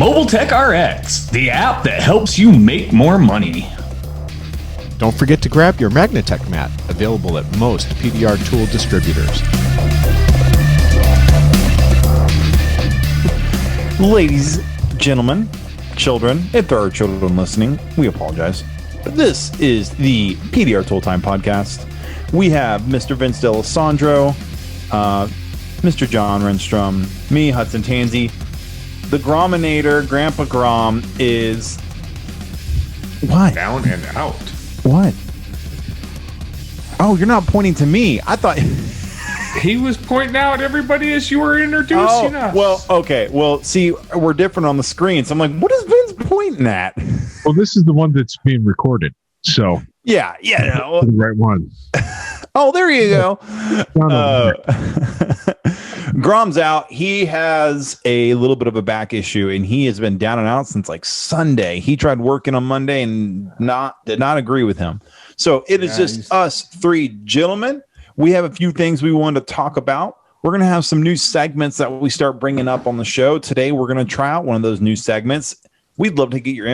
Mobile Tech RX, the app that helps you make more money. Don't forget to grab your Magnatech mat, available at most PDR tool distributors. Ladies, gentlemen, children, if there are children listening, we apologize. This is the PDR Tool Time podcast. We have Mr. Vince D'Alessandro, Mr. John Renstrom, me, Hudson Tansey. The Grominator, Grandpa Grom, is... What? Down and out. What? Oh, you're not pointing to me. I thought... He was pointing out everybody as you were introducing us. Well, okay. Well, see, we're different on the screen. So I'm like, what is Vince pointing at? Well, this is the one that's being recorded. So Yeah. No. the right one. Oh, there you go. Grom's out. He has a little bit of a back issue, and he has been down and out since like Sunday. He tried working on Monday and did not agree with him. So it is just us three gentlemen. We have a few things we wanted to talk about. We're going to have some new segments that we start bringing up on the show. Today, we're going to try out one of those new segments. We'd love to get your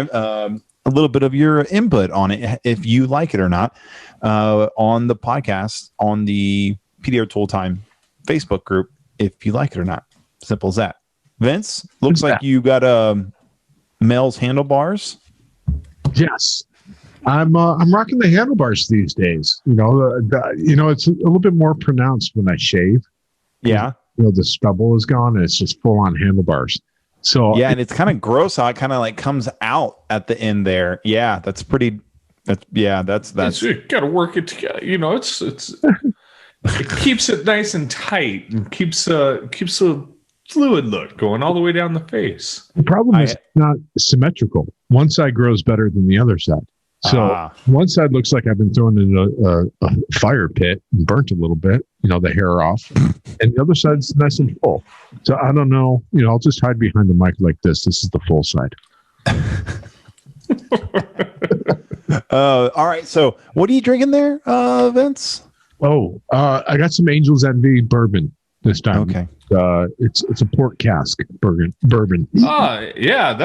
a little bit of your input on it, if you like it or not, on the podcast, on the PDR Tool Time Facebook group, if you like it or not. Simple as that. Vince, looks like you got Mel's handlebars. Yes. I'm rocking the handlebars these days. You know, it's a little bit more pronounced when I shave. Yeah. You know, the stubble is gone and it's just full on handlebars. So yeah, and it's kind of gross how it kind of like comes out at the end there. Yeah, that's you got to work it together. You know, it's it keeps it nice and tight and keeps the fluid look going all the way down the face. The problem is it's not symmetrical. One side grows better than the other side. So one side looks like I've been thrown in a fire pit and burnt a little bit, you know, the hair off, and the other side's nice and full. So I don't know, you know, I'll just hide behind the mic like this. This is the full side. All right. So what are you drinking there, Vince? Oh, I got some Angel's Envy bourbon this time. Okay. It's a port cask bourbon. Yeah,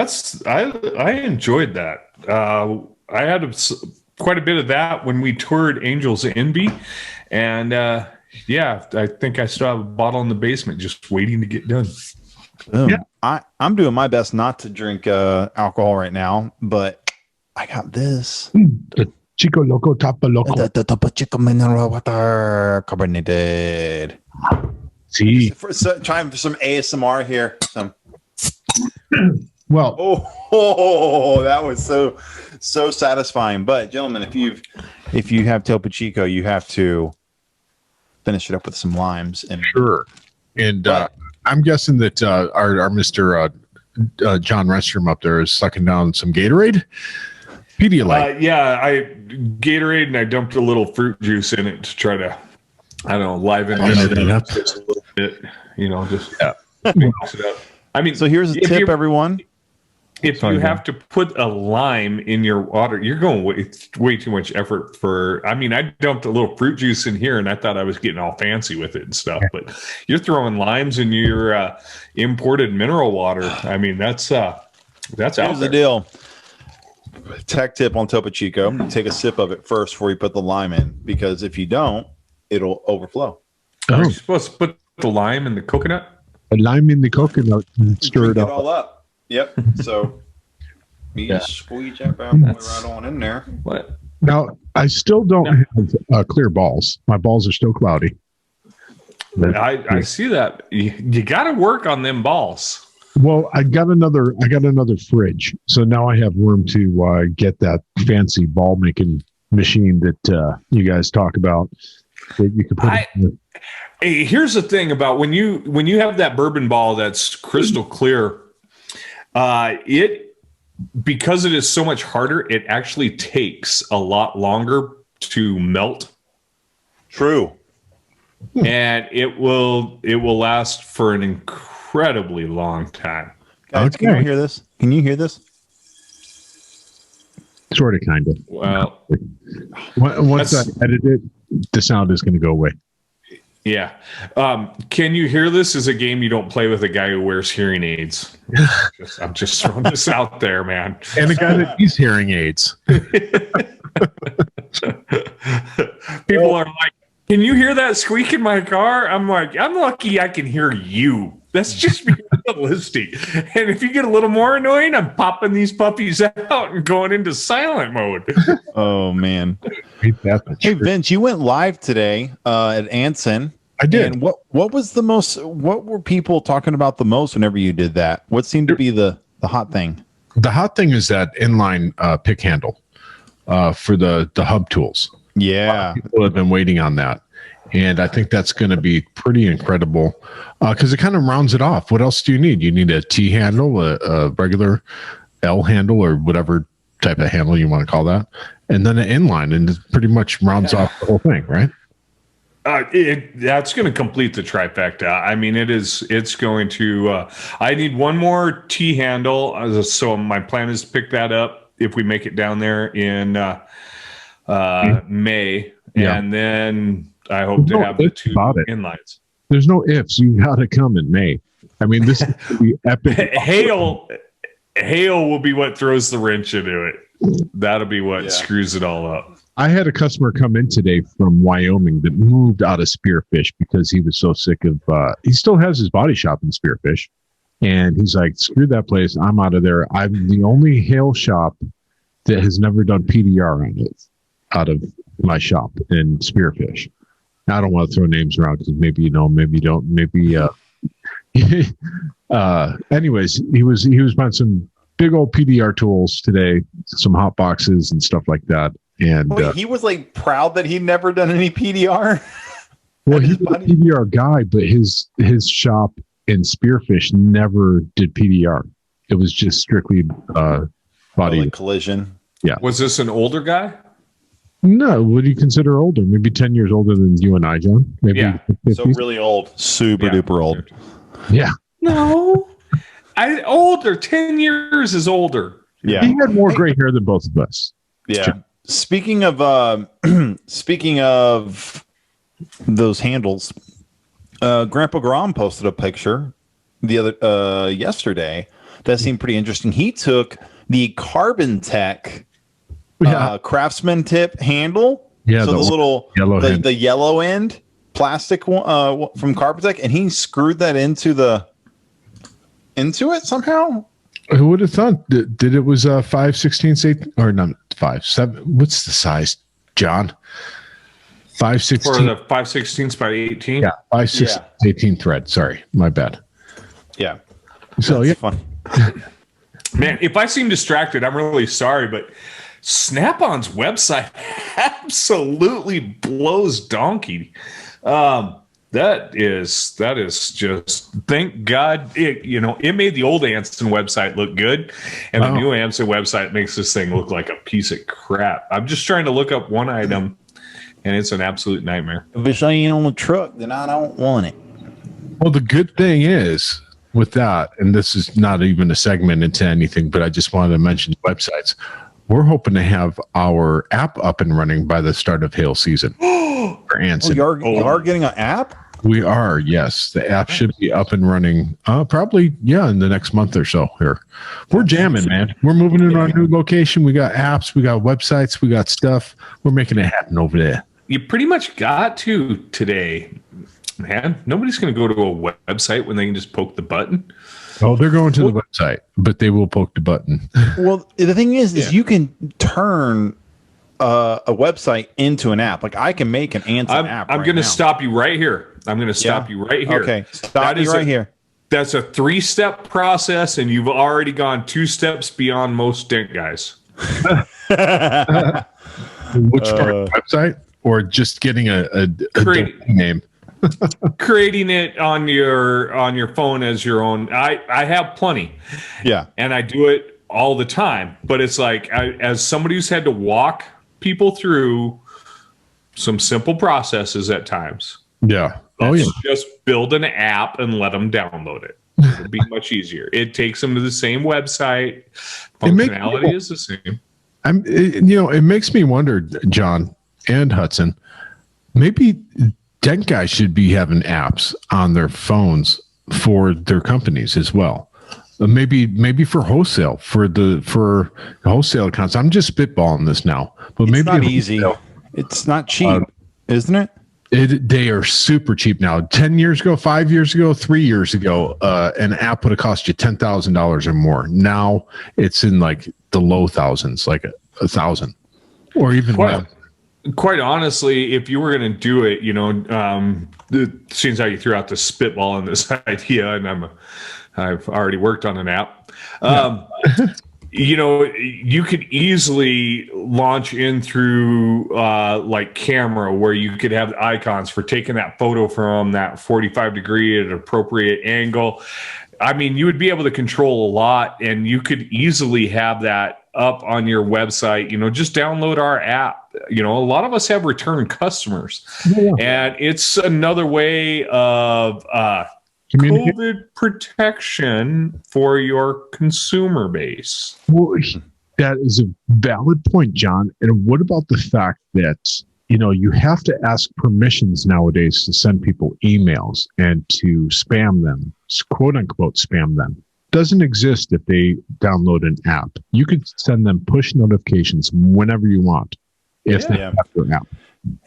I enjoyed that. I had quite a bit of that when we toured Angel's Envy, and I think I still have a bottle in the basement just waiting to get done. Yeah. I'm doing my best not to drink alcohol right now, but I got this. The Chico Loco Tapa Loco. The Topo Chico mineral water carbonated. See, trying for some ASMR here. Well, that was so satisfying. But gentlemen, if you have Topo Chico, you have to finish it up with some limes. And sure. And I'm guessing that our Mr. John Renstrom up there is sucking down some Gatorade. Pedialyte. I Gatorade, and I dumped a little fruit juice in it to try to, I don't know, liven it up just a little bit. You know, just mix it up. I mean, so here's a tip, everyone. If you have to put a lime in your water, you're going way too much effort for. I mean, I dumped a little fruit juice in here, and I thought I was getting all fancy with it and stuff. But you're throwing limes in your imported mineral water. I mean, that's out there. Here's the deal. Tech tip on Topo Chico: take a sip of it first before you put the lime in, because if you don't, it'll overflow. Are you supposed to put the lime in the coconut? A lime in the coconut and stir it up. All up. Yep. So you just squeeze that bad boy right on in there. What? Now I still don't have clear balls. My balls are still cloudy. I see that. You got to work on them balls. Well, I got another fridge, so now I have room to get that fancy ball making machine that you guys talk about. That you can put. Hey, here's the thing about when you have that bourbon ball that's crystal clear, because it is so much harder, it actually takes a lot longer to melt. True. And it will last for an incredibly long time. Guys, can you hear this? Can you hear this? Sort of, kind of. Well, once I edit it, the sound is going to go away. Yeah. Can you hear this? Is a game you don't play with a guy who wears hearing aids. I'm just throwing this out there, man. And a guy that needs hearing aids. People are like, can you hear that squeak in my car? I'm like, I'm lucky I can hear you. That's just being realistic. And if you get a little more annoying, I'm popping these puppies out and going into silent mode. Oh, man. Hey, Vince, you went live today at Anson. I did. And what were people talking about the most whenever you did that? What seemed to be the hot thing? The hot thing is that inline pick handle for the hub tools. Yeah. People have been waiting on that. And I think that's going to be pretty incredible because it kind of rounds it off. What else do you need? You need a T handle, a regular L handle, or whatever type of handle you want to call that, and then an inline, and it pretty much rounds off the whole thing, right? That's going to complete the trifecta. I mean, it's going to, I need one more T handle. So my plan is to pick that up if we make it down there in May. Yeah. And then I hope to have the two inlines. There's no ifs. You got to come in May. I mean, this is gonna be epic. Hail will be what throws the wrench into it. That'll be what screws it all up. I had a customer come in today from Wyoming that moved out of Spearfish because he was so sick of, he still has his body shop in Spearfish. And he's like, screw that place. I'm out of there. I'm the only hail shop that has never done PDR on it out of my shop in Spearfish. I don't want to throw names around because maybe you know, maybe you don't, maybe anyways, he was buying some big old PDR tools today, some hot boxes and stuff like that. And wait, he was like proud that he'd never done any PDR. Well, he's a PDR guy, but his shop in Spearfish never did PDR. It was just strictly body like collision. Yeah. Was this an older guy? No, what do you consider older? Maybe 10 years older than you and I, John. Maybe yeah. 50s? So really old. Super duper old. Yeah. No. Older. 10 years is older. Yeah. He had more gray hair than both of us. Yeah. Speaking of those handles, Grandpa Grom posted a picture yesterday that seemed pretty interesting. He took the Carbon Tech Craftsman tip handle. Yeah, so the little yellow the yellow end plastic one from Carbon Tech, and he screwed that into it somehow. Who would have thought? Did it was 5/16 or not 5/7? What's the size, John? 5/16 for the 5/16 by 18. Yeah, 5/16 18 thread. Sorry, my bad. Yeah. So that's fun. Man, if I seem distracted, I'm really sorry, but Snap-on's website absolutely blows donkey. That is just, thank God it made the old Anson website look good, and the new Anson website makes this thing look like a piece of crap. I'm just trying to look up one item, and it's an absolute nightmare. If it's ain't on the truck, then I don't want it. Well, the good thing is with that, and this is not even a segment into anything, but I just wanted to mention websites. We're hoping to have our app up and running by the start of hail season for Anson. You are getting an app? We are, yes. The app should be up and running probably, in the next month or so here. We're jamming, man. We're moving in our new location. We got apps, we got websites, we got stuff. We're making it happen over there. You pretty much got to today, man. Nobody's going to go to a website when they can just poke the button. Oh, they're going to the website, but they will poke the button. Well, the thing is you can turn a website into an app. Like I can make an Anson app. I'm going to stop you right here. Okay, stop me right here. That's a 3-step process, and you've already gone 2 steps beyond most dent guys. Which part? Website or just getting a domain name? Creating it on your phone as your own. I have plenty. Yeah. And I do it all the time. But it's like, as somebody who's had to walk people through some simple processes at times. Yeah. Oh, yeah. Just build an app and let them download it. It'll be much easier. It takes them to the same website. Functionality is the same. It makes me wonder, John and Hudson, maybe dent guys should be having apps on their phones for their companies as well. Maybe for wholesale, for wholesale accounts. I'm just spitballing this now, but it's not easy. It's not cheap, isn't it? They are super cheap now. 10 years ago, 5 years ago, 3 years ago, an app would have cost you $10,000 or more. Now it's in like the low thousands, like $1,000 or even less. Quite honestly, if you were going to do it, it seems how you threw out the spitball on this idea, and I've already worked on an app. You could easily launch in through like camera, where you could have icons for taking that photo from that 45 degree at an appropriate angle. I mean, you would be able to control a lot, and you could easily have that up on your website. Just download our app. A lot of us have return customers, and it's another way of COVID protection for your consumer base. Well, that is a valid point, John. And what about the fact that, you have to ask permissions nowadays to send people emails and to spam them, quote unquote, spam them. Doesn't exist if they download an app. You could send them push notifications whenever you want if they have their app.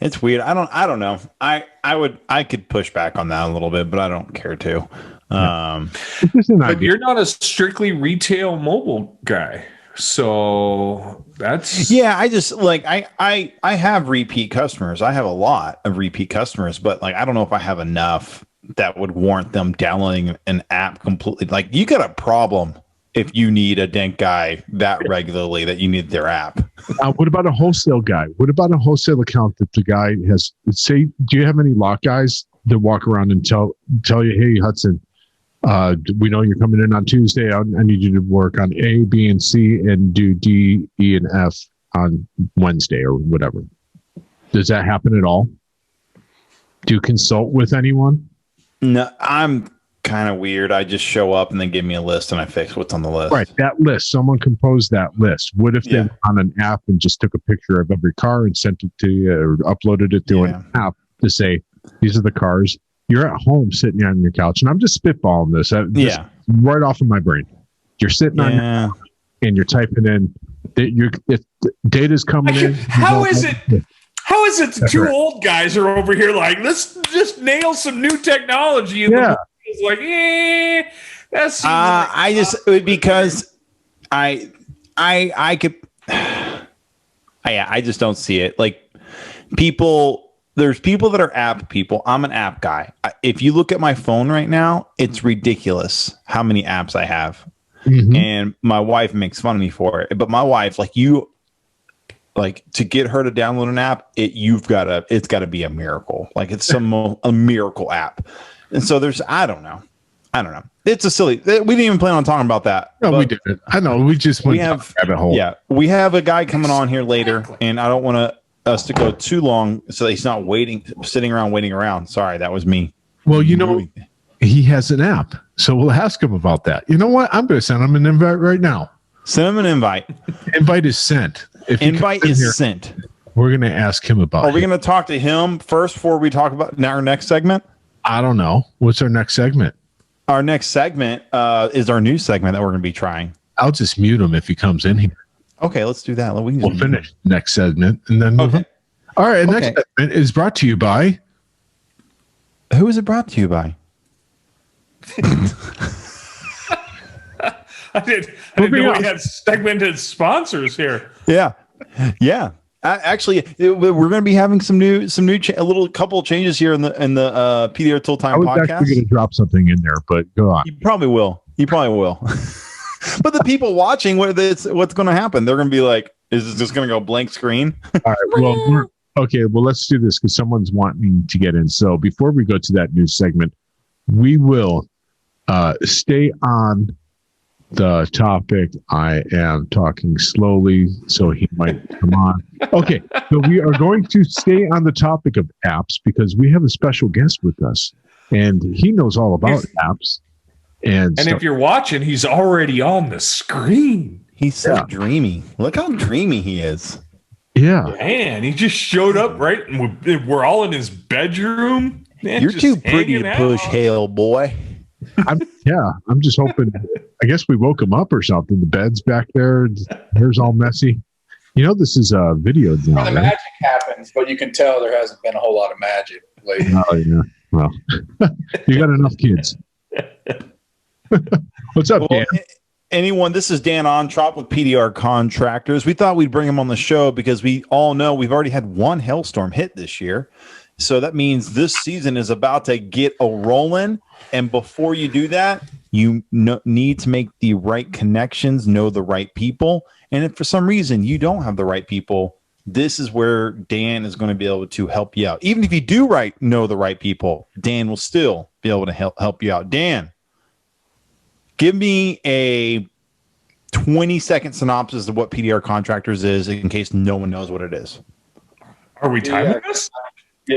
It's weird. I don't know. I could push back on that a little bit, but I don't care to. But you're not a strictly retail mobile guy. So that's I just I have repeat customers. I have a lot of repeat customers, but I don't know if I have enough that would warrant them downloading an app completely. You got a problem if you need a dent guy that regularly that you need their app. What about a wholesale guy? What about a wholesale account that the guy has? Say, do you have any lock guys that walk around and tell you, hey, Hudson, we know you're coming in on Tuesday. I need you to work on A, B, and C, and do D, E, and F on Wednesday or whatever. Does that happen at all? Do you consult with anyone? No, I'm kind of weird. I just show up and they give me a list and I fix what's on the list. Right, that list. Someone composed that list. What if they were on an app and just took a picture of every car and sent it to you, or uploaded it to an app to say, these are the cars. You're at home sitting on your couch, and I'm just spitballing this. Right off of my brain. You're sitting on your couch and you're typing in. If data's coming in. How is it the two old guys are over here let's just nail some new technology? And it's that's. Because I could. I just don't see it. There's people that are app people. I'm an app guy. If you look at my phone right now, it's ridiculous how many apps I have. Mm-hmm. And my wife makes fun of me for it. But my wife, to get her to download an app, it's got to be a miracle. It's a miracle app. And so I don't know. It's a silly. We didn't even plan on talking about that. No, we didn't. I know. We just went down a rabbit hole. Yeah, we have a guy coming on here later, and I don't want us to go too long so that he's not sitting around waiting around. Sorry, that was me. Well, he has an app, so we'll ask him about that. You know what? I'm going to send him an invite right now. Send him an invite. Invite is sent. Invite is sent. We're going to ask him about it. Are we going to talk to him first before we talk about our next segment? I don't know. What's our next segment? Our next segment is our new segment that we're going to be trying. I'll just mute him if he comes in here. Okay, let's do that. We'll finish next segment and then move on. All right, next segment is brought to you by. Who is it brought to you by? I didn't know we had segmented sponsors here. Yeah. Actually, we're going to be having a little couple of changes here in the PDR Tool Time podcast. I was actually going to drop something in there, but go on. You probably will. But the people watching, what's going to happen? They're going to be like, is this just going to go blank screen? All right. Well, let's do this because someone's wanting to get in. So before we go to that new segment, we will stay on the topic. I am talking slowly, so he might come on. Okay. So we are going to stay on the topic of apps because we have a special guest with us, and he knows all about apps. And if you're watching, he's already on the screen. He's so dreamy. Look how dreamy he is. Yeah. Man, he just showed up, right? And we're all in his bedroom. Man, You're too pretty to push hail, boy. I'm just hoping. I guess we woke him up or something. The bed's back there. Hair's all messy. This is video now. The magic happens, but you can tell there hasn't been a whole lot of magic lately. Oh yeah. Well, you got enough kids. What's up, Dan? This is Dan Ontrop with PDR Contractors. We thought we'd bring him on the show because we all know we've already had one hailstorm hit this year. So that means this season is about to get a rolling. And before you do that, you need to make the right connections, know the right people. And if for some reason you don't have the right people, this is where Dan is going to be able to help you out. Even if you do know the right people, Dan will still be able to help you out. Dan, give me a 20-second synopsis of what PDR Contractors is in case no one knows what it is. Are we timing this?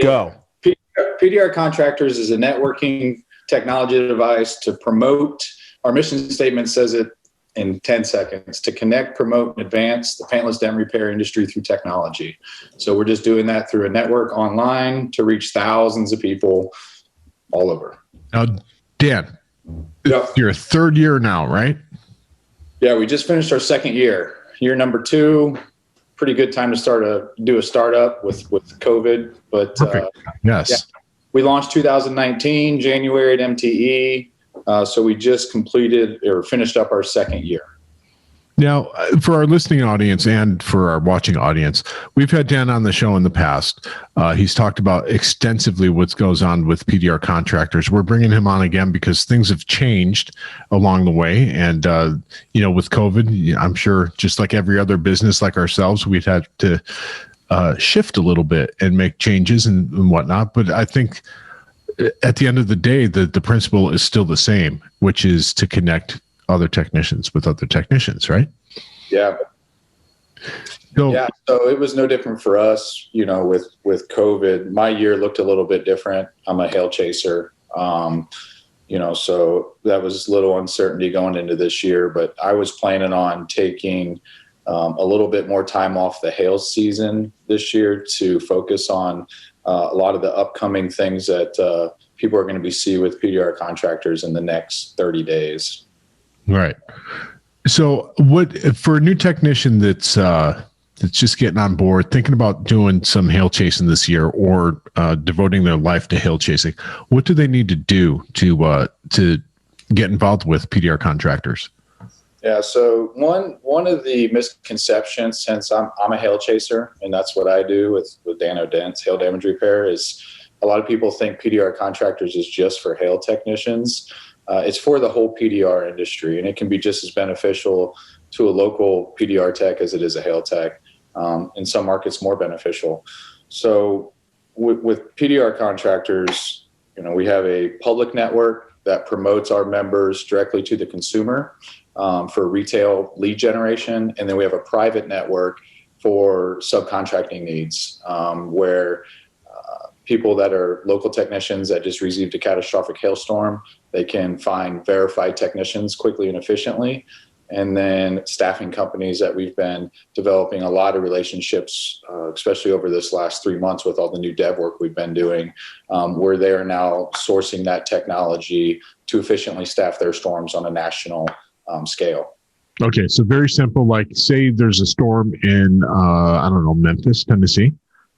Go. PDR Contractors is a networking technology device to promote. Our mission statement says it in 10 seconds: to connect, promote, and advance the paintless dent repair industry through technology. So we're just doing that through a network online to reach thousands of people all over. Now, Dan, it's your third year now, right? Yeah, we just finished our second year. Year number 2. Pretty good time to do a startup with COVID, but yes, yeah. We launched 2019 January at MTE, so we just completed or finished up our second year. Now, for our listening audience and for our watching audience, we've had Dan on the show in the past. He's talked about extensively what goes on with PDR Contractors. We're bringing him on again because things have changed along the way. And, with COVID, I'm sure just like every other business like ourselves, we've had to shift a little bit and make changes and whatnot. But I think at the end of the day, the principle is still the same, which is to connect other technicians with other technicians, right? Yeah. So it was no different for us, with COVID. My year looked a little bit different. I'm a hail chaser, so that was a little uncertainty going into this year, but I was planning on taking a little bit more time off the hail season this year to focus on a lot of the upcoming things that people are going to be seeing with PDR Contractors in the next 30 days. Right. So what for a new technician that's just getting on board, thinking about doing some hail chasing this year or devoting their life to hail chasing, what do they need to do to get involved with PDR Contractors? Yeah. So one of the misconceptions, since I'm a hail chaser and that's what I do with non-dent hail damage repair, is a lot of people think PDR Contractors is just for hail technicians. It's for the whole PDR industry, and it can be just as beneficial to a local PDR tech as it is a hail tech. In some markets, more beneficial. So with PDR Contractors, we have a public network that promotes our members directly to the consumer for retail lead generation, and then we have a private network for subcontracting needs, where people that are local technicians that just received a catastrophic hailstorm, they can find verified technicians quickly and efficiently. And then staffing companies that we've been developing a lot of relationships, especially over this last 3 months with all the new dev work we've been doing, where they are now sourcing that technology to efficiently staff their storms on a national scale. Okay, so very simple. Like, say there's a storm in, Memphis, Tennessee.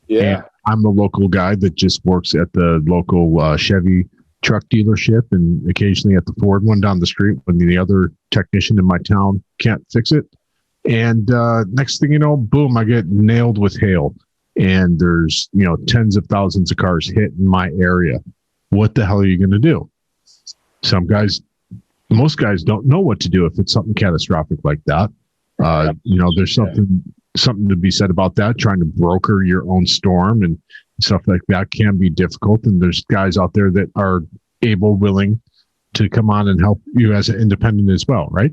Yeah. I'm the local guy that just works at the local Chevy truck dealership and occasionally at the Ford one down the street when the other technician in my town can't fix it. And next thing you know, boom, I get nailed with hail. And there's, tens of thousands of cars hit in my area. What the hell are you going to do? Most guys don't know what to do if it's something catastrophic like that. There's something to be said about that. Trying to broker your own storm and stuff like that can be difficult. And there's guys out there that are willing to come on and help you as an independent as well, right?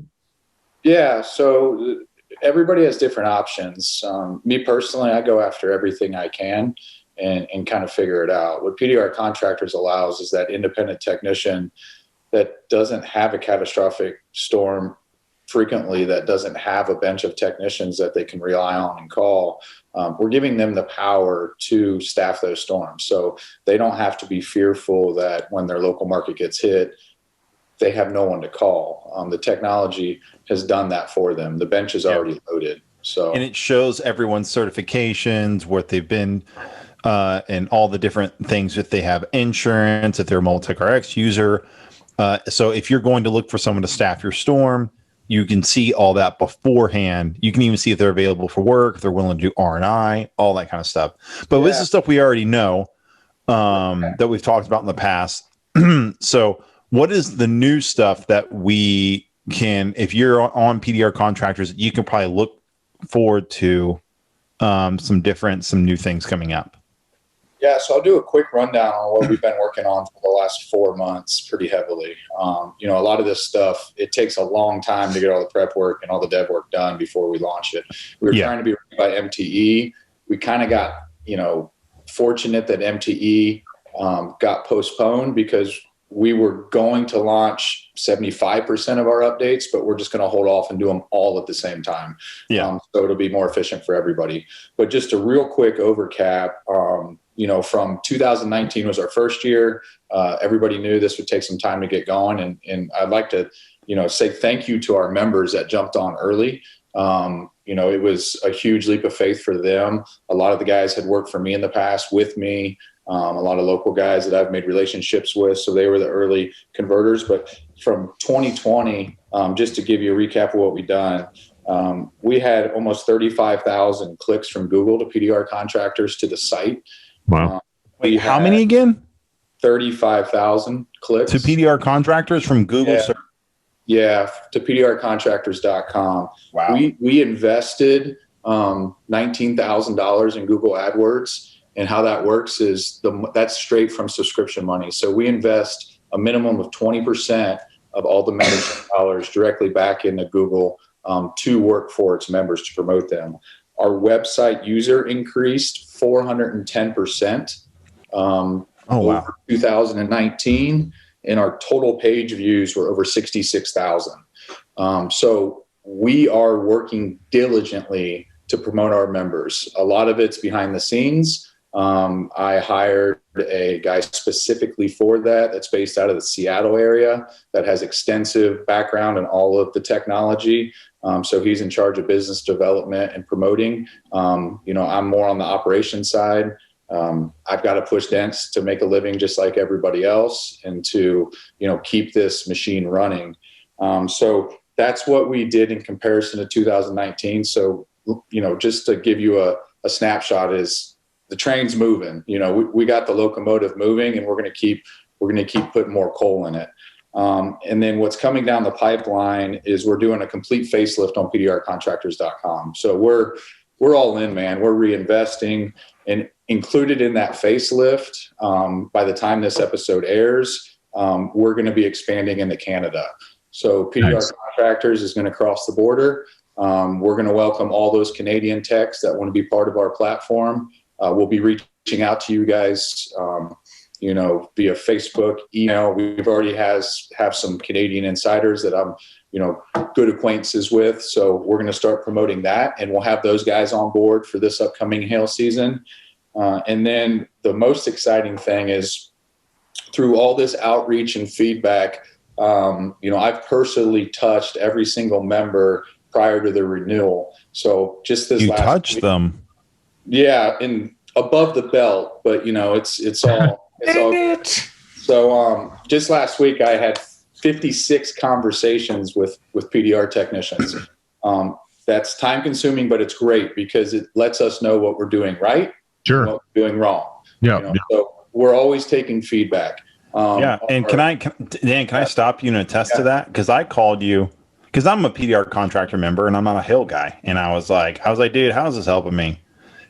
Yeah. So everybody has different options. Me personally, I go after everything I can and kind of figure it out. What PDR Contractors allows is that independent technician that doesn't have a catastrophic storm frequently that doesn't have a bench of technicians that they can rely on and call, we're giving them the power to staff those storms. So they don't have to be fearful that when their local market gets hit, they have no one to call. The technology has done that for them. The bench is already loaded. So, and it shows everyone's certifications, what they've been, and all the different things, if they have insurance, if they're a Multec-RX user. So if you're going to look for someone to staff your storm, you can see all that beforehand. You can even see if they're available for work, if they're willing to do R&I, all that kind of stuff. But this is stuff we already know, that we've talked about in the past. So what is the new stuff that we can, if you're on PDR Contractors, you can probably look forward to some new things coming up? Yeah, so I'll do a quick rundown on what we've been working on for the last 4 months pretty heavily. A lot of this stuff, it takes a long time to get all the prep work and all the dev work done before we launch it. We were trying to be ready by MTE. We kind of got, fortunate that MTE got postponed because we were going to launch 75% of our updates, but we're just going to hold off and do them all at the same time. So it'll be more efficient for everybody. But just a real quick overcap, from 2019 was our first year. Everybody knew this would take some time to get going. And I'd like to, say thank you to our members that jumped on early. It was a huge leap of faith for them. A lot of the guys had worked for me in the past with me. A lot of local guys that I've made relationships with. So they were the early converters. But from 2020, just to give you a recap of what we've done, we had almost 35,000 clicks from Google to PDR Contractors to the site. Wow. Wait, how many again? 35,000 clicks. To PDR Contractors from Google? Yeah, to PDRcontractors.com. Wow. We invested $19,000 in Google AdWords. And how that works is that's straight from subscription money. So we invest a minimum of 20% of all the membership dollars directly back into Google to work for its members to promote them. Our website user increased 410% over 2019, and our total page views were over 66,000. So we are working diligently to promote our members. A lot of it's behind the scenes. I hired a guy specifically for that that's based out of the Seattle area that has extensive background in all of the technology. So he's in charge of business development and promoting. I'm more on the operations side. I've got to push Gents to make a living just like everybody else and to, keep this machine running. So that's what we did in comparison to 2019. So, just to give you a snapshot is, the train's moving. We got the locomotive moving, and we're going to keep putting more coal in it. And then what's coming down the pipeline is we're doing a complete facelift on PDRcontractors.com. So we're all in, man. We're reinvesting, and included in that facelift, by the time this episode airs, we're going to be expanding into Canada. So PDR Contractors is going to cross the border. We're going to welcome all those Canadian techs that want to be part of our platform. We'll be reaching out to you guys, via Facebook, email. We've already have some Canadian insiders that I'm, good acquaintances with. So we're going to start promoting that, and we'll have those guys on board for this upcoming hail season. And then the most exciting thing is through all this outreach and feedback, I've personally touched every single member prior to the renewal. So just this last touched week, them. Yeah, and above the belt, but it's all good. So just last week I had 56 conversations with PDR technicians. That's time consuming, but it's great because it lets us know what we're doing right, sure, and what we're doing wrong. Yeah. So we're always taking feedback. And can I stop you and attest to that? Because I called you. Because I'm a PDR contractor member and I'm not a Hill guy. And I was like, dude, how is this helping me?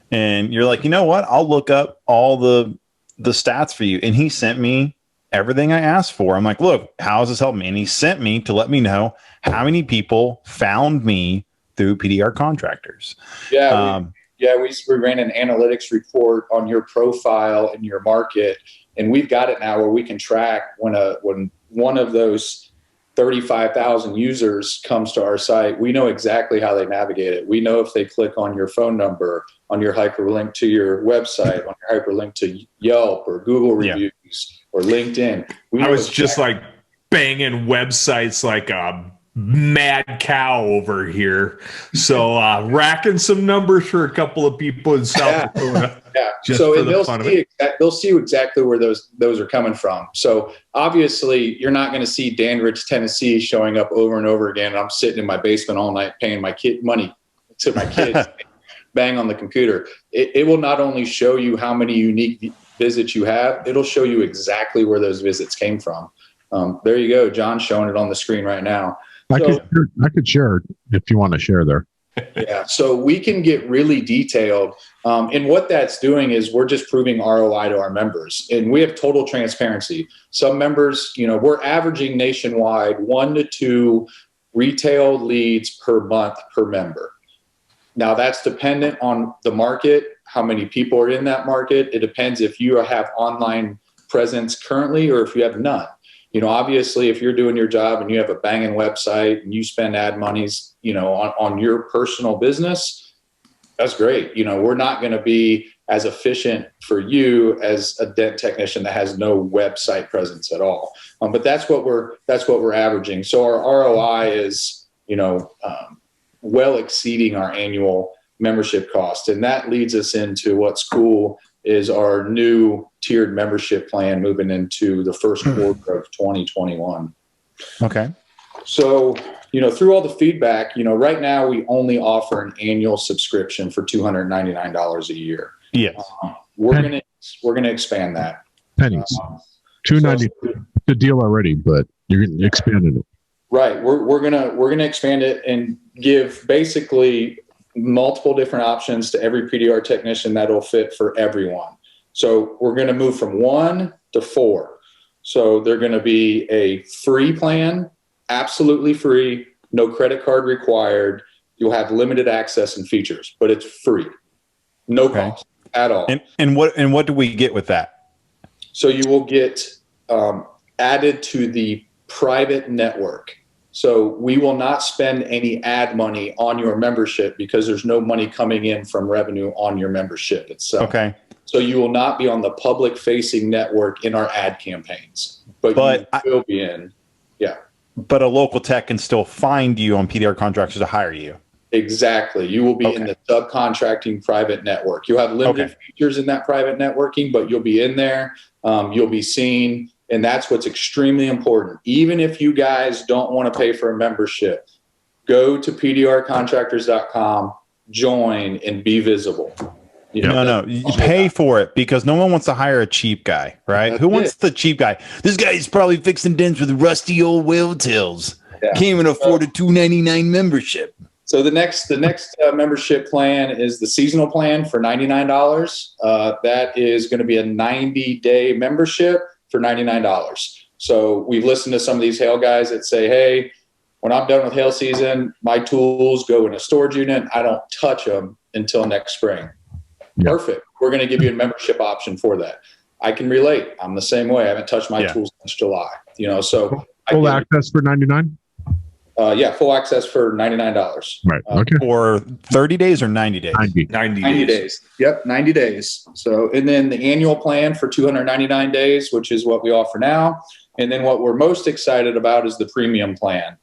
And you're like, you know what? I'll look up all the stats for you. And he sent me everything I asked for. I'm like, look, how is this helping me? And he sent me to let me know how many people found me through PDR Contractors. Yeah. We ran an analytics report on your profile and your market. And we've got it now where we can track when one of those 35,000 users comes to our site, we know exactly how they navigate it. We know if they click on your phone number, on your hyperlink to your website, on your hyperlink to Yelp or Google reviews or LinkedIn. I was just like banging websites like a mad cow over here. So racking some numbers for a couple of people in South Dakota. Yeah. Just so for the fun of it. They'll see exactly where those are coming from. So obviously you're not going to see Danridge, Tennessee showing up over and over again. I'm sitting in my basement all night paying my kid money to my kids, bang on the computer. It will not only show you how many unique visits you have, it'll show you exactly where those visits came from. There you go. John's showing it on the screen right now. I could share it if you want to share there. Yeah, so we can get really detailed. And what that's doing is we're just proving ROI to our members. And we have total transparency. Some members, we're averaging nationwide 1 to 2 retail leads per month per member. Now, that's dependent on the market, how many people are in that market. It depends if you have online presence currently or if you have none. Obviously, if you're doing your job and you have a banging website and you spend ad monies, on your personal business, that's great. We're not going to be as efficient for you as a dent technician that has no website presence at all. But that's what we're averaging. So our ROI is, well exceeding our annual membership cost. And that leads us into what's cool is our new tiered membership plan moving into the first quarter of 2021. Okay. So, through all the feedback, right now we only offer an annual subscription for $299 a year. Yes. We're gonna expand that. Pennies. $290. The deal already, but you're expanding it. Right. We're gonna expand it and give basically multiple different options to every PDR technician that'll fit for everyone. So we're going to move from 1 to 4. So they're going to be a free plan, absolutely free, no credit card required. You'll have limited access and features, but it's free, no cost at all. And what do we get with that? So you will get added to the private network. So we will not spend any ad money on your membership because there's no money coming in from revenue on your membership itself. Okay. So you will not be on the public facing network in our ad campaigns, but you will be in. Yeah. But a local tech can still find you on PDR Contractors to hire you. Exactly. You will be in the subcontracting private network. You'll have limited features in that private networking, but you'll be in there. You'll be seen. And that's what's extremely important. Even if you guys don't want to pay for a membership, go to pdrcontractors.com, join, and be visible. No, you pay for it because no one wants to hire a cheap guy, right? Who wants the cheap guy? This guy's probably fixing dents with rusty old whale tails. Yeah. Can't even afford a $299 membership. So the next membership plan is the seasonal plan for $99. That is going to be a 90-day membership for $99. So we've listened to some of these hail guys that say, hey, when I'm done with hail season, my tools go in a storage unit. I don't touch them until next spring. Yeah. Perfect. We're going to give you a membership option for that. I can relate. I'm the same way. I haven't touched my tools since July. So full access for $99? Full access for $99. Right. Okay. For 30 days or 90 days? 90 days. Yep, 90 days. So, and then the annual plan for 299 days, which is what we offer now. And then what we're most excited about is the premium plan.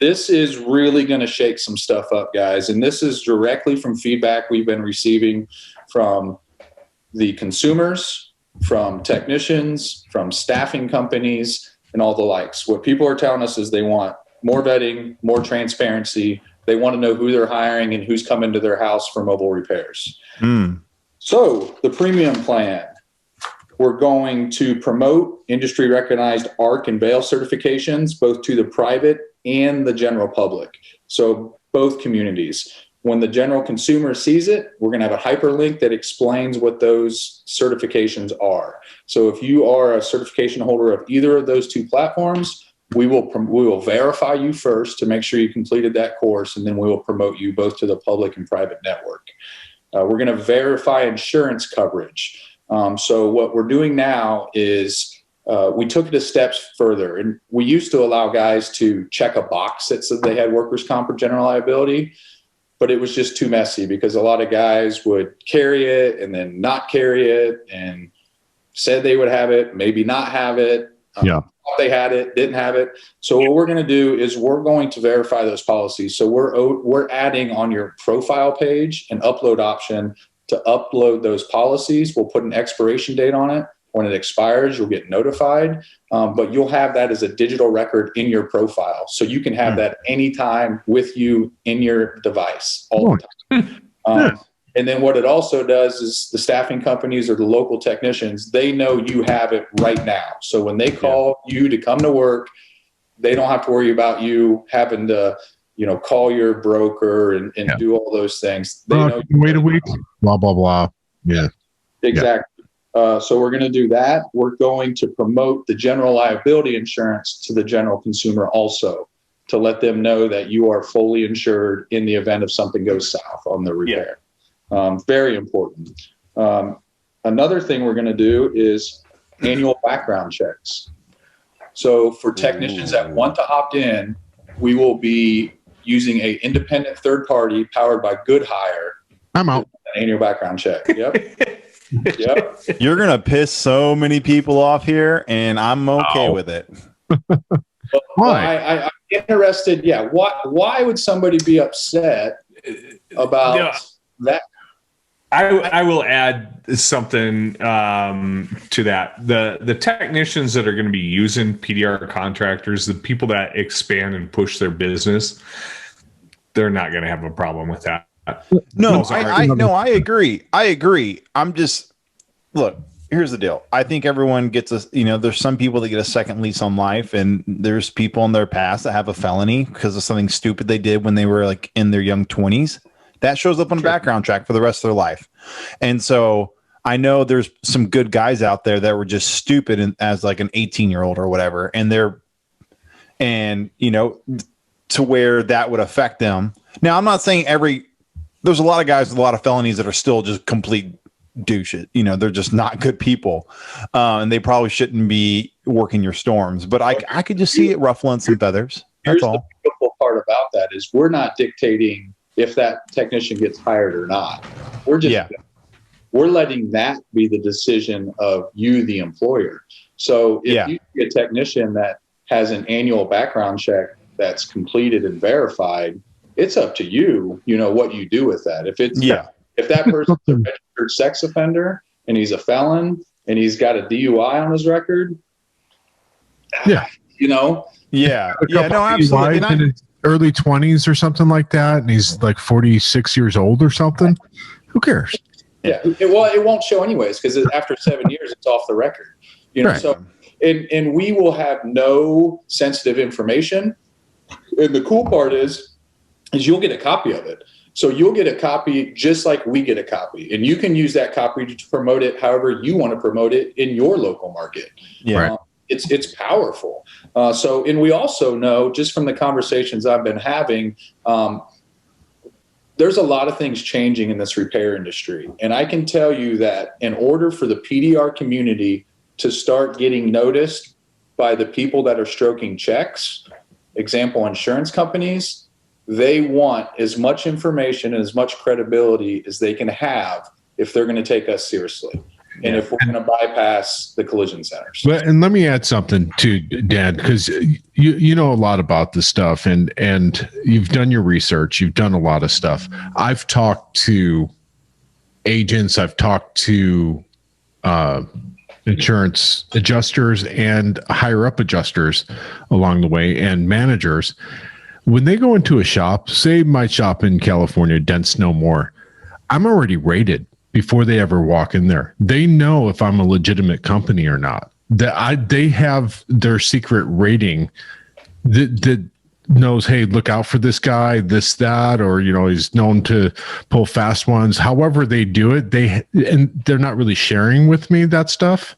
This is really going to shake some stuff up, guys. And this is directly from feedback we've been receiving from the consumers, from technicians, from staffing companies, and all the likes. What people are telling us is they want more vetting, more transparency. They want to know who they're hiring and who's coming to their house for mobile repairs. So the premium plan, we're going to promote industry recognized ARC and BAIL certifications, both to the private and the general public. So both communities. When the general consumer sees it, we're going to have a hyperlink that explains what those certifications are. So if you are a certification holder of either of those two platforms, we will verify you first to make sure you completed that course, and then we will promote you both to the public and private network. We're going to verify insurance coverage. So what we're doing now is we took it a steps further, and we used to allow guys to check a box that said they had workers' comp or general liability, but it was just too messy because a lot of guys would carry it and then not carry it and said they would have it, maybe not have it. Thought they had it, didn't have it. So what we're going to do is we're going to verify those policies. So we're adding on your profile page an upload option to upload those policies. We'll put an expiration date on it. When it expires, you'll get notified, but you'll have that as a digital record in your profile. So you can have that anytime with you in your device all the time. And then what it also does is the staffing companies or the local technicians, they know you have it right now. So when they call you to come to work, they don't have to worry about you having to, call your broker and do all those things. They know you wait a week, blah, blah, blah. Yeah. Exactly. So we're going to do that. We're going to promote the general liability insurance to the general consumer also to let them know that you are fully insured in the event if something goes south on the repair. Very important. Another thing we're going to do is annual background checks. So for technicians that want to opt in, we will be using an independent third party powered by Good Hire. I'm out. An annual background check. Yep. You're going to piss so many people off here, and I'm okay with it. Why? I'm interested. Yeah. Why would somebody be upset about that? I will add something to that. The technicians that are going to be using PDR contractors, the people that expand and push their business, they're not going to have a problem with that. No, I agree. I'm just, look, here's the deal. I think everyone gets there's some people that get a second lease on life, and there's people in their past that have a felony because of something stupid they did when they were like in their young 20s. That shows up on a background check for the rest of their life. And so I know there's some good guys out there that were just stupid as like an 18-year-old or whatever. And to where that would affect them. Now, I'm not saying there's a lot of guys with a lot of felonies that are still just complete douche. They're just not good people. And they probably shouldn't be working your storms. But I could just see it ruffling some feathers. That's all. The beautiful part about that is we're not dictating if that technician gets hired or not. We're letting that be the decision of you, the employer. So if you see a technician that has an annual background check that's completed and verified, it's up to you, what you do with that. If that person's a registered sex offender and he's a felon and he's got a DUI on his record, no, absolutely. Early 20s or something like that, and he's like 46 years old or something. Who cares? Yeah, it won't show anyways because after 7 years, it's off the record. Right. So and we will have no sensitive information. And the cool part is you'll get a copy of it. So you'll get a copy just like we get a copy, and you can use that copy to promote it however you want to promote it in your local market. Yeah. It's powerful. And we also know just from the conversations I've been having, there's a lot of things changing in this repair industry. And I can tell you that in order for the PDR community to start getting noticed by the people that are stroking checks, example, insurance companies, they want as much information and as much credibility as they can have if they're going to take us seriously. And if we're going to bypass the collision centers. And let me add something to Dan, because you know a lot about this stuff, and you've done your research. You've done a lot of stuff. I've talked to agents. I've talked to insurance adjusters and higher up adjusters along the way, and managers. When they go into a shop, say my shop in California, Gents No More, I'm already rated before they ever walk in there. They know if I'm a legitimate company or not. They have their secret rating that knows, hey, look out for this guy, this, that, or, he's known to pull fast ones. However they do it, they're not really sharing with me that stuff,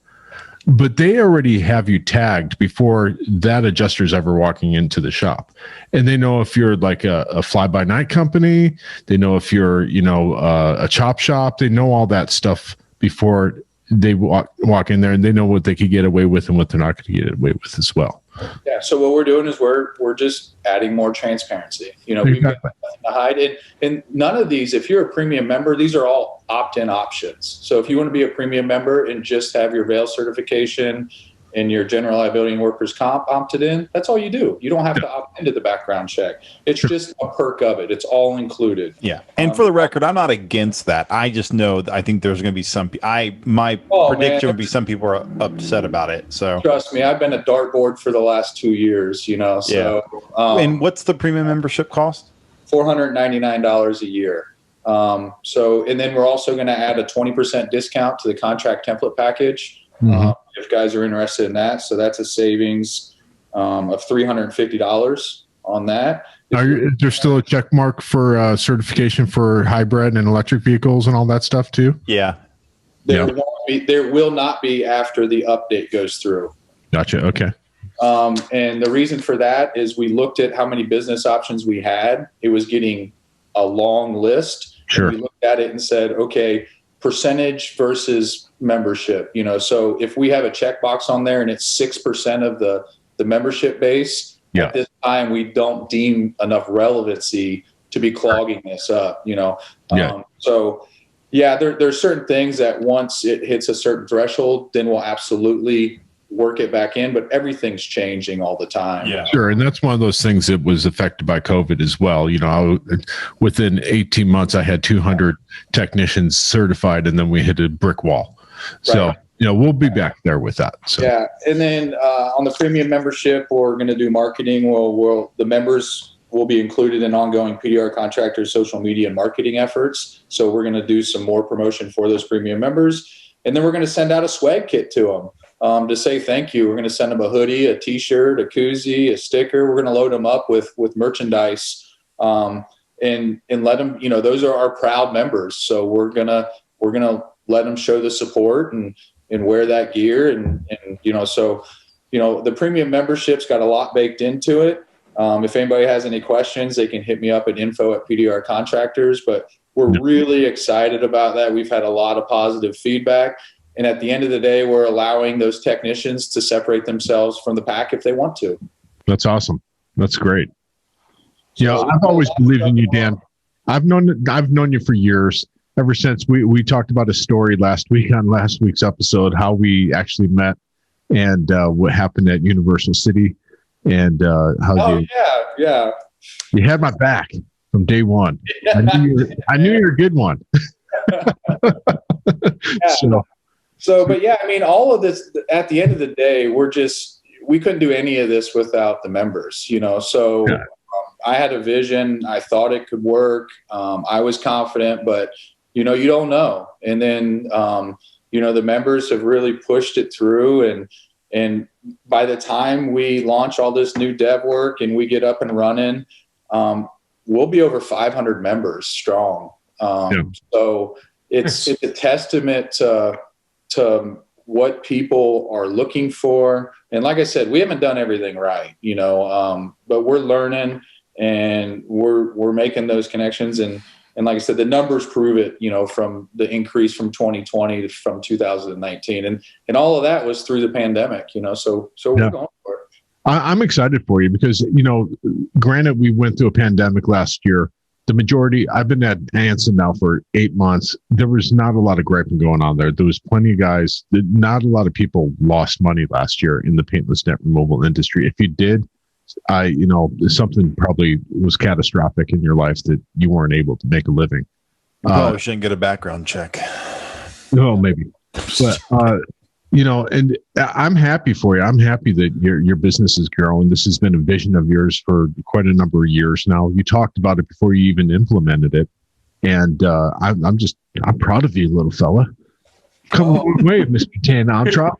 but they already have you tagged before that adjuster's ever walking into the shop. And they know if you're like a fly-by-night company. They know if you're, a chop shop. They know all that stuff before they walk in there and they know what they could get away with and what they're not going to get away with as well. Yeah. So what we're doing is we're just adding more transparency. You know, we've got nothing to hide. And none of these, if you're a premium member, these are all opt-in options. So if you want to be a premium member and just have your veil certification and your general liability and workers' comp opted in, that's all you do. You don't have to opt into the background check. It's just a perk of it. It's all included. Yeah. And for the record, I'm not against that. I just know that I think there's going to be some. My prediction would be some people are upset about it. So trust me, I've been a dartboard for the last 2 years. You know. So and what's the premium membership cost? $499 a year. So and then we're also going to add a 20% discount to the contract template package. If guys are interested in that. So that's a savings of $350 on that. Is there still a check mark for certification for hybrid and electric vehicles and all that stuff too? Yeah. There will not be after the update goes through. Gotcha. Okay. And the reason for that is we looked at how many business options we had. It was getting a long list. Sure. We looked at it and said, okay, percentage versus membership, you know, so if we have a checkbox on there and it's 6% of the membership base, at this time we don't deem enough relevancy to be clogging this up, you know. So there's certain things that once it hits a certain threshold, then we'll absolutely work it back in, but everything's changing all the time. Yeah, sure. And that's one of those things that was affected by COVID as well. You know, within 18 months, I had 200 technicians certified, and then we hit a brick wall. So, you know, we'll be back there with that. So. Yeah. And then on the premium membership, we're going to do marketing. The members will be included in ongoing PDR Contractors social media and marketing efforts. So we're going to do some more promotion for those premium members. And then we're going to send out a swag kit to them. To say thank you. We're going to send them a hoodie, a t-shirt, a koozie, a sticker. We're going to load them up with merchandise, and let them, you know, those are our proud members. So we're going to let them show the support and wear that gear. And, you know, so, you know, the premium membership's got a lot baked into it. If anybody has any questions, they can hit me up at info@PDR Contractors, but we're really excited about that. We've had a lot of positive feedback. And at the end of the day, we're allowing those technicians to separate themselves from the pack if they want to. That's awesome. That's great. Yeah, I've always believed in you, Dan. I've known you for years. Ever since we talked about a story last week on last week's episode, how we actually met and what happened at Universal City, and how you had my back from day one. I knew you were a good one. But yeah, I mean, all of this, at the end of the day, we couldn't do any of this without the members, you know? So I had a vision. I thought it could work. I was confident, but you know, you don't know. And then, you know, the members have really pushed it through. And by the time we launch all this new dev work and we get up and running, we'll be over 500 members strong. So it's a testament to what people are looking for. And like I said, we haven't done everything right, you know, but we're learning and we're making those connections. And like I said, the numbers prove it, you know, from the increase from 2020 to from 2019. And all of that was through the pandemic, you know, so we're going for it. I'm excited for you because, you know, granted, we went through a pandemic last year. The majority, I've been at Anson now for 8 months. There was not a lot of griping going on there. There was plenty of guys. Not a lot of people lost money last year in the paintless net removal industry. If you did, you know, something probably was catastrophic in your life that you weren't able to make a living. Probably shouldn't get a background check. No, maybe. But, you know, and I'm happy for you. I'm happy that your business is growing. This has been a vision of yours for quite a number of years now. You talked about it before you even implemented it. And I'm proud of you, little fella. Come a long way, Mr. Tan Ontrop.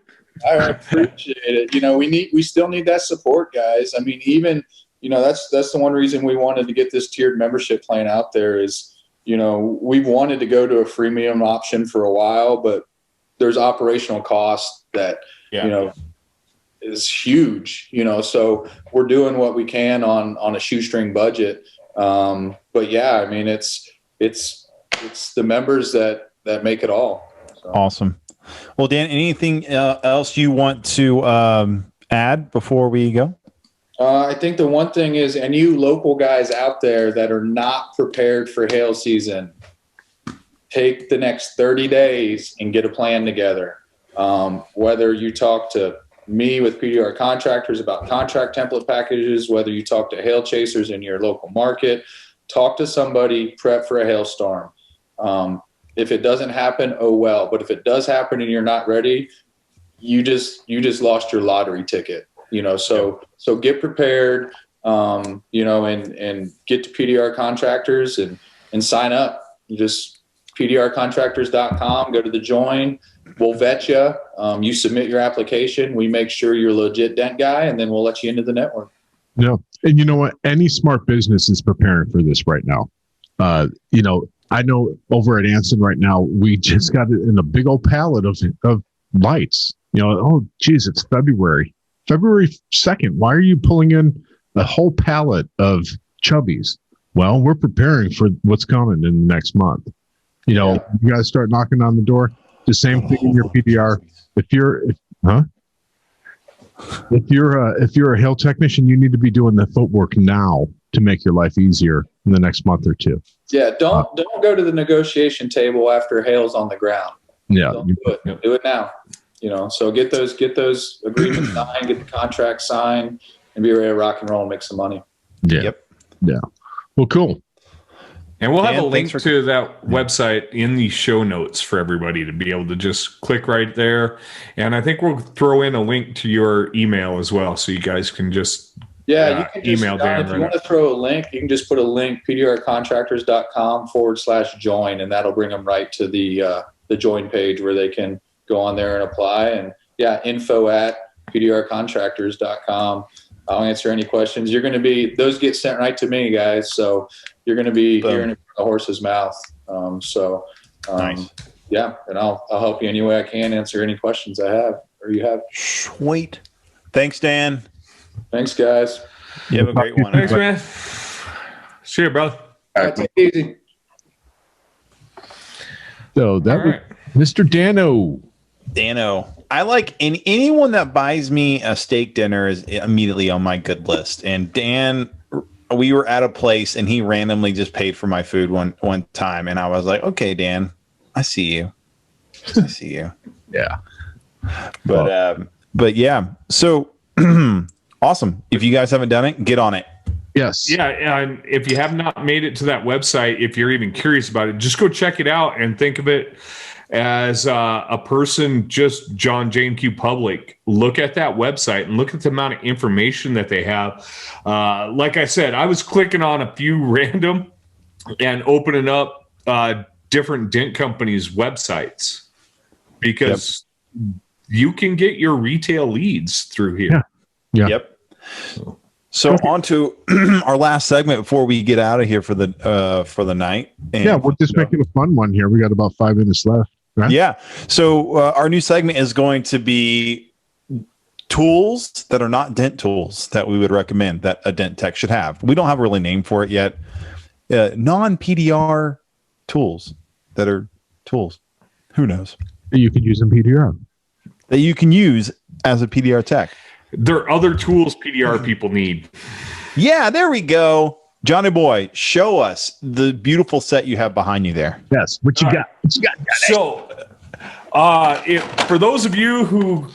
I appreciate it. You know, we still need that support, guys. I mean, even, you know, that's the one reason we wanted to get this tiered membership plan out there is, you know, we've wanted to go to a freemium option for a while, but there's operational cost that, you know, is huge, you know, so we're doing what we can on a shoestring budget. But yeah, I mean, it's the members that make it all. So. Awesome. Well, Dan, anything else you want to add before we go? I think the one thing is, and you local guys out there that are not prepared for hail season, take the next 30 days and get a plan together. Whether you talk to me with PDR Contractors about contract template packages, whether you talk to hail chasers in your local market, talk to somebody, prep for a hailstorm. If it doesn't happen, oh well. But if it does happen and you're not ready, you just lost your lottery ticket. So get prepared, and get to PDR Contractors and sign up. You just PDRcontractors.com, go to the join. We'll vet you. You submit your application. We make sure you're a legit dent guy, and then we'll let you into the network. No, and you know what? Any smart business is preparing for this right now. I know over at Anson right now, we just got it in a big old pallet of lights. Oh, geez, it's February 2nd. Why are you pulling in a whole pallet of chubbies? Well, we're preparing for what's coming in the next month. You guys start knocking on the door. The same thing in your PDR. If you're a hail technician, you need to be doing the footwork now to make your life easier in the next month or two. Yeah, don't go to the negotiation table after hail's on the ground. Yeah, do it now. So get those agreements signed, get the contract signed, and be ready to rock and roll and make some money. Yeah. Yep. Yeah. Well, cool. And we'll have a link to that website in the show notes for everybody to be able to just click right there. And I think we'll throw in a link to your email as well, so you guys can just you can just, email Dan. If you want to throw a link, you can just put a link, pdrcontractors.com/join, and that'll bring them right to the join page where they can go on there and apply. And info@pdrcontractors.com. I'll answer any questions. Those get sent right to me, guys. So you're going to be hearing it from the horse's mouth. Nice. Yeah, and I'll help you any way I can, answer any questions I have or you have. Sweet. Thanks, Dan. Thanks, guys. You have a great one. Thanks, man. See you, brother. All right, take it easy. So that was Mr. Dano. I like anyone that buys me a steak dinner is immediately on my good list. And Dan, we were at a place and he randomly just paid for my food one time, and I was like, okay, Dan, I see you. Yeah. But yeah. So awesome. If you guys haven't done it, get on it. Yes. Yeah. And if you have not made it to that website, if you're even curious about it, just go check it out and think of it as a person, just John J&Q Public. Look at that website and look at the amount of information that they have. Like I said, I was clicking on a few random and opening up different dent companies' websites because you can get your retail leads through here. Yeah. Yep. So on to our last segment before we get out of here for the night. And we'll just make it a fun one here. We got about 5 minutes left. Right? Yeah. So our new segment is going to be tools that are not dent tools that we would recommend that a dent tech should have. We don't have a really name for it yet. Non-PDR tools that are tools. Who knows? That you could use in PDR. That you can use as a PDR tech. There are other tools PDR people need. Yeah, there we go. Johnny boy, show us the beautiful set you have behind you there. Yes. What you got? What you got? So, for those of you who,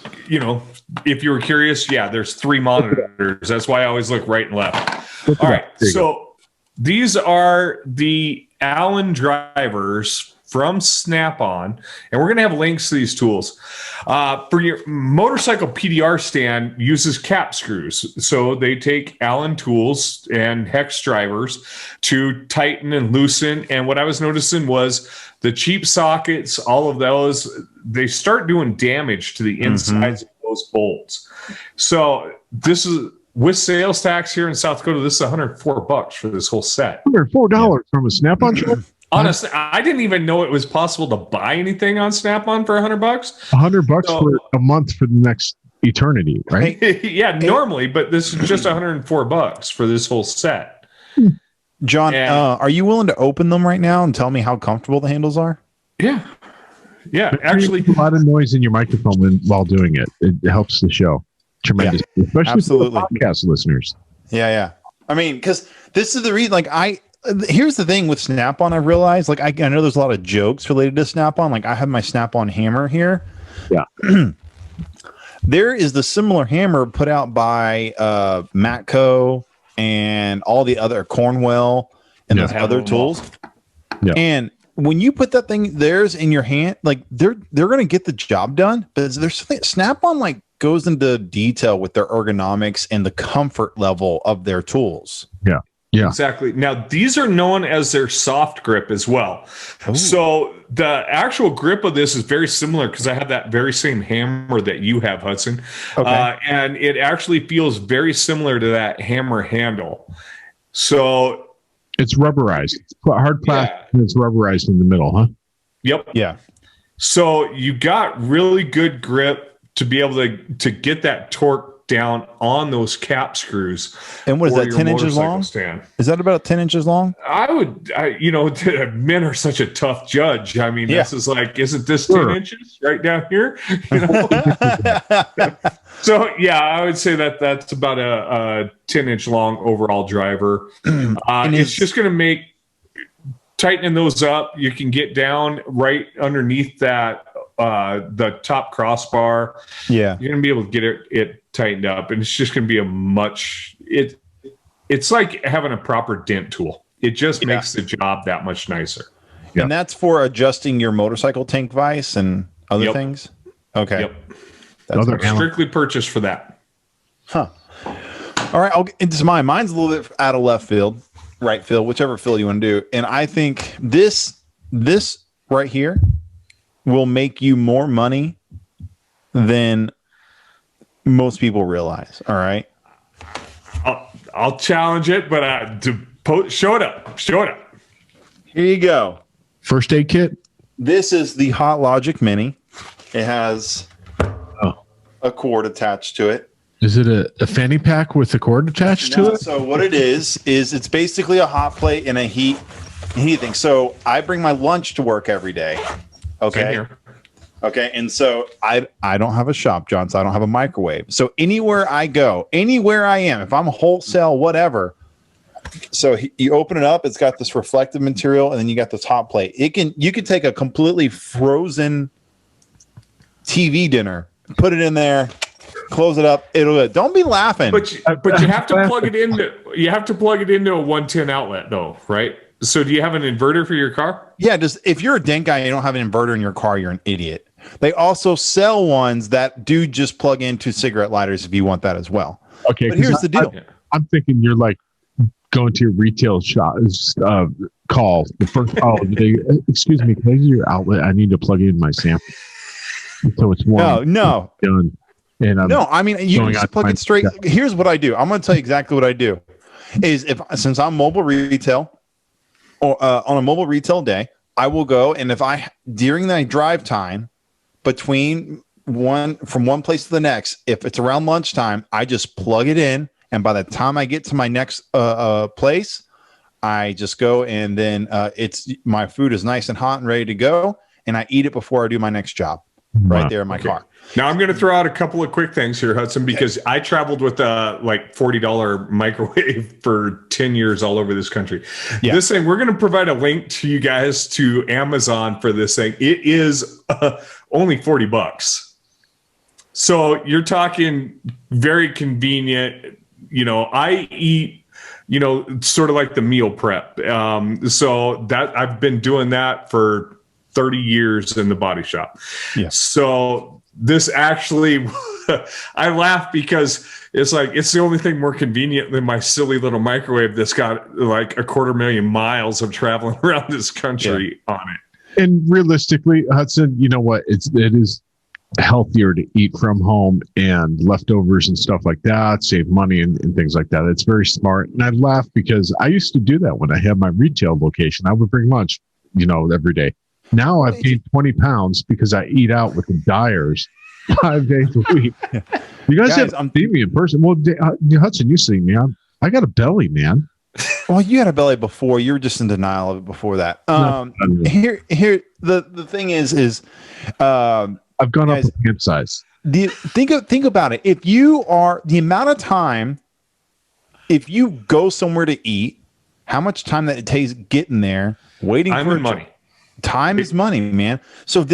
if you were curious, there's 3 monitors. That's why I always look right and left. All right. So these are the Allen drivers from Snap-on, and we're going to have links to these tools. For your motorcycle PDR stand uses cap screws. So they take Allen tools and hex drivers to tighten and loosen. And what I was noticing was the cheap sockets, all of those, they start doing damage to the insides of those bolts. So this is, with sales tax here in South Dakota, this is $104 for this whole set. $104 from a Snap-on shop? Honestly, I didn't even know it was possible to buy anything on Snap-on for $100. $100 for a month for the next eternity, right? Normally, but this is just $104 for this whole set. John, are you willing to open them right now and tell me how comfortable the handles are? Yeah. Yeah, actually, a lot of noise in your microphone while doing it. It helps the show tremendously, especially for the podcast listeners. Yeah. I mean, because this is the reason. Like, here's the thing with Snap-on. I realized, like, I know there's a lot of jokes related to Snap-on. Like, I have my Snap-on hammer here. Yeah. There is the similar hammer put out by Matco and all the other Cornwell and those other tools. Yeah. And when you put that thing theirs in your hand, like they're going to get the job done, but there's something Snap-on like goes into detail with their ergonomics and the comfort level of their tools. Yeah. Yeah, exactly. Now, these are known as their soft grip as well. Ooh. So the actual grip of this is very similar because I have that very same hammer that you have, Hudson. Okay. And it actually feels very similar to that hammer handle. So it's rubberized. It's hard plastic and it's rubberized in the middle, huh? Yep. Yeah. So you got really good grip to be able to get that torque down on those cap screws. And what is that, 10 inches long? Stand. Is that about 10 inches long? Men are such a tough judge. I mean, this is like, isn't this 10 inches right down here? You know? So, yeah, I would say that's about a 10-inch long overall driver. It's just going to make tightening those up. You can get down right underneath that, the top crossbar. Yeah. You're going to be able to get it tightened up, and it's just going to be it's like having a proper dent tool. It just makes the job that much nicer. Yep. And that's for adjusting your motorcycle tank vise and other things? Okay. Yep. That's strictly purchased for that. Huh. All right, I'll get into mine. Mine's a little bit out of left field, right field, whichever field you want to do. And I think this right here will make you more money than most people realize. All right. I'll challenge it, but show it up. Here you go. First aid kit. This is the Hot Logic Mini. It has a cord attached to it. Is it a fanny pack with a cord attached to it? So what it is it's basically a hot plate and a heat thing. So I bring my lunch to work every day. Okay. Same here. Okay, and so I don't have a shop, John, so I don't have a microwave. So anywhere I go, anywhere I am, if I'm wholesale, whatever, so you open it up, it's got this reflective material, and then you got the top plate. You can take a completely frozen TV dinner, put it in there, close it up. Don't be laughing. But you have to plug it into a 110 outlet though, right? So do you have an inverter for your car? Yeah, if you're a dent guy and you don't have an inverter in your car, you're an idiot. They also sell ones that do just plug into cigarette lighters if you want that as well. Okay, but here's the deal. I'm thinking you're like going to your retail shop, call the first excuse me, can I use your outlet? I need to plug in my sample. So it's one. No. Done. And I mean, you can just plug it straight. Here's what I do. I'm going to tell you exactly what I do. Since I'm mobile retail, or on a mobile retail day, I will go, and during the drive time from one place to the next, if it's around lunchtime, I just plug it in, and by the time I get to my next place, I just go, and then my food is nice and hot and ready to go, and I eat it before I do my next job right there in my car. Now I'm going to throw out a couple of quick things here, Hudson, because I traveled with a like $40 microwave for 10 years all over this country. Yeah. This thing, we're going to provide a link to you guys to Amazon for this thing. It is only $40. So you're talking very convenient. I eat, sort of like the meal prep. So that I've been doing that for 30 years in the body shop. Yeah. So this actually, I laugh because it's the only thing more convenient than my silly little microwave that's got like 250,000 miles of traveling around this country on it. And realistically, Hudson, you know what? It is healthier to eat from home and leftovers and stuff like that, save money and things like that. It's very smart. And I laugh because I used to do that when I had my retail location. I would bring lunch, every day. Now I've gained 20 pounds because I eat out with the Dyers 5 days a week. You guys have seen me in person. Well, Hudson, you see me. I got a belly, man. Well, you had a belly before. You were just in denial of it before that. the thing is I've gone up with hip size. Think about it. If you are the amount of time, if you go somewhere to eat, how much time that it takes getting there, waiting for money. Time is money, man. So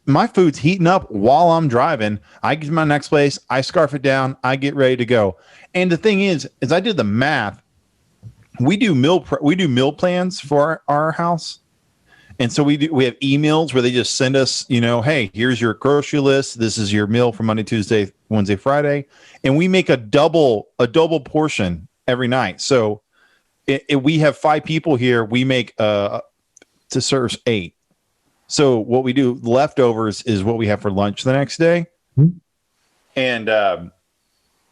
my food's heating up while I'm driving. I get to my next place, I scarf it down, I get ready to go. And the thing is I did the math. We do meal plans for our house. And so we have emails where they just send us, hey, here's your grocery list. This is your meal for Monday, Tuesday, Wednesday, Friday. And we make a double portion every night. So we have 5 people here. We make to serve 8. So what we do, leftovers is what we have for lunch the next day. Mm-hmm. And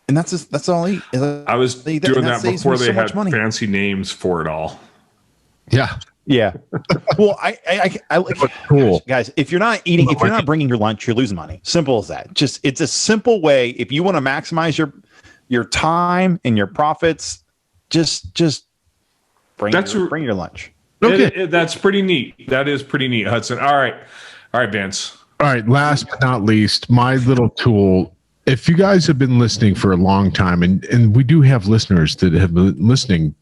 that's all I eat. I was doing that before they had fancy names for it all. Yeah. Yeah. Well, I cool. Guys, if you're not bringing your lunch, you're losing money. Simple as that. It's a simple way. If you want to maximize your time and your profits, just bring your lunch. Okay. That's pretty neat. That is pretty neat, Hudson. All right, Vince. All right. Last but not least, my little tool. If you guys have been listening for a long time, and we do have listeners that have been listening,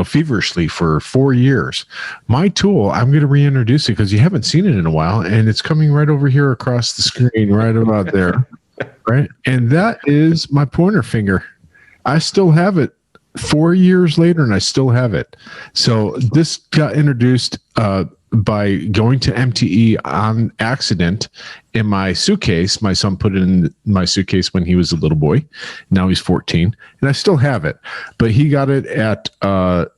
feverishly for 4 years, my tool, I'm going to reintroduce it because you haven't seen it in a while, and it's coming right over here across the screen, right about there. Right. And that is my pointer finger. I still have it 4 years later, and I still have it. So this got introduced by going to MTE on accident in my suitcase. My son put it in my suitcase when he was a little boy. Now he's 14, and I still have it. But he got it at the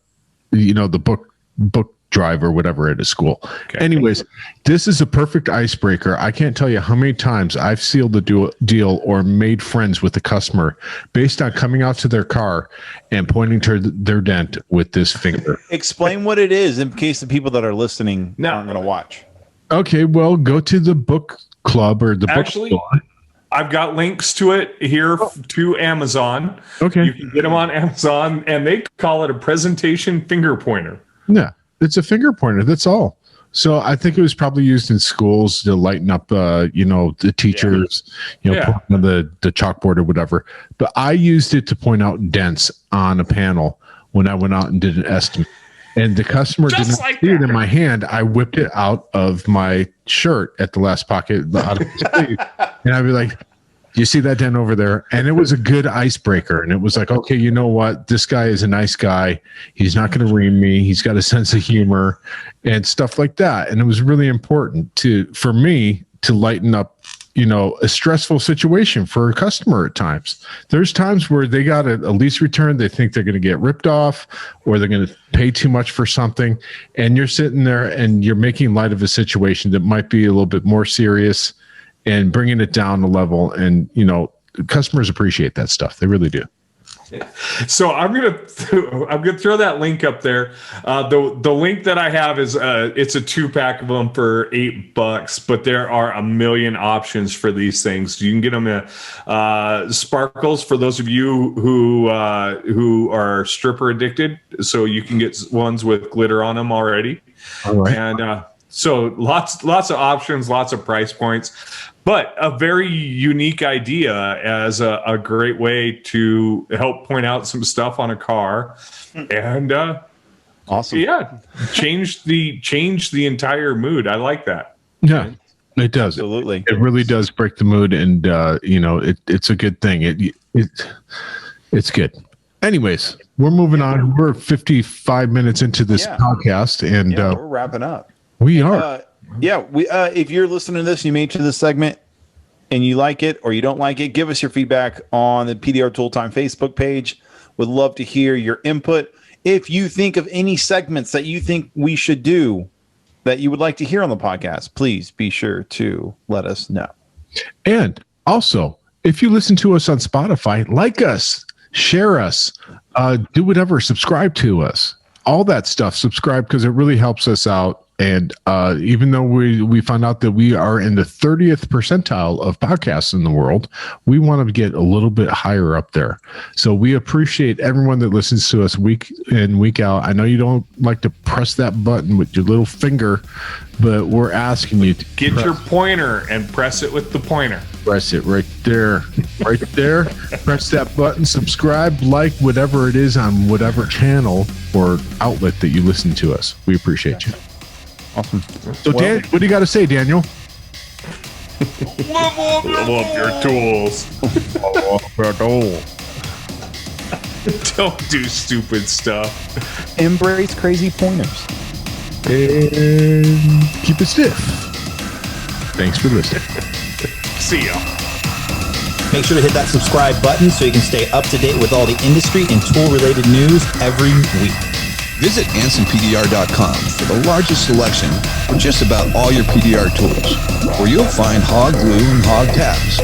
book drive or whatever at his school. Okay. Anyways, this is a perfect icebreaker. I can't tell you how many times I've sealed the deal or made friends with the customer based on coming out to their car and pointing to their dent with this finger. Explain what it is in case the people that are listening aren't going to watch. Okay, well, go to the book club or the book store. I've got links to it here to Amazon. Okay. You can get them on Amazon, and they call it a presentation finger pointer. Yeah. It's a finger pointer. That's all. So I think it was probably used in schools to lighten up, the teachers, pointing on the chalkboard or whatever. But I used it to point out dents on a panel when I went out and did an estimate. And the customer didn't see it in my hand. I whipped it out of my shirt at the last pocket out of the sleeve. And I'd be like, you see that dent over there? And it was a good icebreaker. And it was like, okay, you know what? This guy is a nice guy. He's not going to ream me. He's got a sense of humor and stuff like that. And it was really important for me to lighten up, a stressful situation for a customer at times. There's times where they got a lease return. They think they're going to get ripped off or they're going to pay too much for something. And you're sitting there and you're making light of a situation that might be a little bit more serious and bringing it down a level. And, customers appreciate that stuff. They really do. So I'm gonna throw that link up there. The link that I have is it's a 2-pack of them for $8, but there are a million options for these things. You can get them sparkles for those of you who are stripper addicted. So you can get ones with glitter on them already. All right. And so lots of options, lots of price points. But a very unique idea as a great way to help point out some stuff on a car, and awesome, yeah, change the entire mood. I like that. Yeah, it does. Absolutely, it really does break the mood, and it's a good thing. It's good. Anyways, we're moving on. We're 55 minutes into this podcast, and we're wrapping up. We are. If you're listening to this, you made it to this segment and you like it or you don't like it, give us your feedback on the PDR Tooltime Facebook page. Would love to hear your input. If you think of any segments that you think we should do that you would like to hear on the podcast, please be sure to let us know. And also, if you listen to us on Spotify, like us, share us, do whatever, subscribe to us, all that stuff. Subscribe because it really helps us out. And even though we found out that we are in the 30th percentile of podcasts in the world, we want to get a little bit higher up there. So we appreciate everyone that listens to us week in, week out. I know you don't like to press that button with your little finger, but we're asking you to get your pointer and press it with the pointer. Press it right there. Right there. Press that button, subscribe, like, whatever it is on whatever channel or outlet that you listen to us. We appreciate you. Awesome. So, Dan, what do you got to say, Daniel? Level up your tools. Don't do stupid stuff. Embrace crazy pointers. And keep it stiff. Thanks for listening. See ya. Make sure to hit that subscribe button so you can stay up to date with all the industry and tool-related news every week. Visit AnsonPDR.com for the largest selection of just about all your PDR tools, where you'll find hog glue and hog tabs.